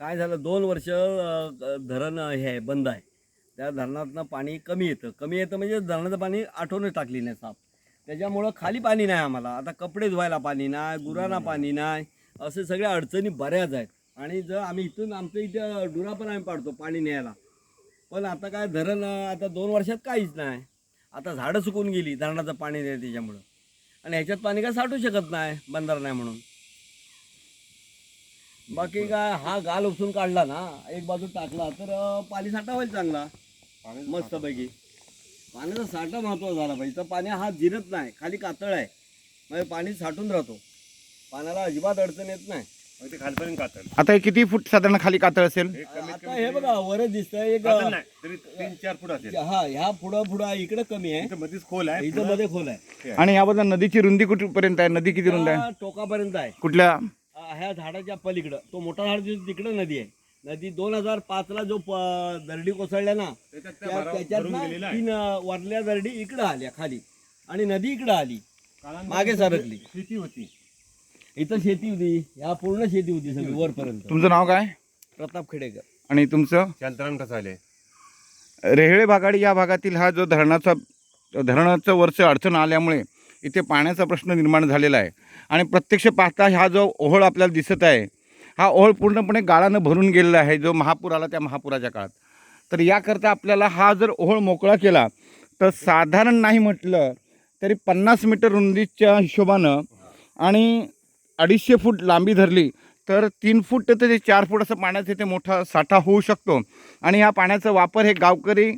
काय झालं 2 वर्ष धरण हे आहे बंद आहे. त्या धरणातनं पाणी कमी येतं म्हणजे धरणाचं पाणी आठवणच टाकली नाही साफ. त्याच्यामुळं खाली पाणी नाही आम्हाला. आता कपडे धुवायला पाणी नाही, गुरांना पाणी नाही, असे सगळ्या अडचणी बऱ्याच आहेत. आणि जर आम्ही इथून आमच्या इथे डुरा पण आम्ही पाडतो पाणी न्यायला. पण आता काय धरण आता 2 वर्षात काहीच नाही. आता झाडं सुकून गेली धरणाचं पाणी नाही त्याच्यामुळं. आणि ह्याच्यात पाणी काय साठवू शकत नाही बंधारा नाही म्हणून. बाकी काय हा गाल उपसून काढला ना एक बाजू टाकला तर पाणी साठा होईल चांगला मस्तपैकी. पाण्याचा साठा महत्त्वाचा झाला पाहिजे. तर पाणी हा जिरत नाही, खाली कातळ आहे म्हणजे पाणी साठून राहतो. पाण्याला अजिबात अडचण येत नाही. ते खालपर्यंत कातळ. आता हे किती फूट साधारण खाली कातळ असेल? आता हे बघा वरच दिसतंय एक कातळ नाही तरी 3-4 फूट असेल. हा ह्या पुढं इकडे कमी आहे, इथं मध्येच खोल आहे. इथं मध्ये खोल आहे. आणि याबद्दल नदीची रुंदी कुठपर्यंत आहे? नदी किती रुंद आहे? त्या टोकापर्यंत आहे. कुठल्या? ह्या झाडाच्या पलीकडं तो मोठा झाड दिसतो तिकडे नदी आहे. नदी 2005ला जो दरडी कोसळल्या ना त्याच्यात ना 3 वरल्या दरडी इकडं आल्या खाली आणि नदी इकडं आली मागे सरकली. शेती होती इथं शेती होती, ह्या पूर्ण शेती होती सगळी वरपर्यंत. तुमचं नाव काय? प्रताप खेडेकर. आणि तुमचं? शांताराम कसाले. रेहळे भागाडी या भागातील हा जो धरणाचं वर्ष अडचण आल्यामुळे इथे पाण्याचा प्रश्न निर्माण झालेला आहे. आणि प्रत्यक्ष पाहता हा जो ओहोळ आपल्याला दिसत आहे हा ओहोळ पूर्णपणे गाळानं भरून गेलेला आहे जो महापूर आला त्या महापुराच्या काळात. तर याकरता आपल्याला हा जर ओहोळ मोकळा केला तर साधारण नाही म्हटलं तरी 50 मीटर रुंदीच्या हिशोबानं आणि 250 फूट लांबी धरली तर 3 फूट ते 4 फूट असं पाण्याचा इथे मोठा साठा होऊ शकतो. आणि ह्या पाण्याचा वापर हे गावकरी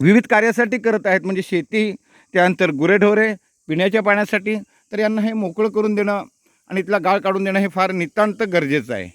विविध कार्यासाठी करत आहेत, म्हणजे शेती, त्यानंतर गुरेढोरे, पिण्याच्या पाण्यासाठी. तर यांना हे मोकळं करून देणं आणि इथला गाळ काढून देणं हे फार नितांत गरजेचं आहे.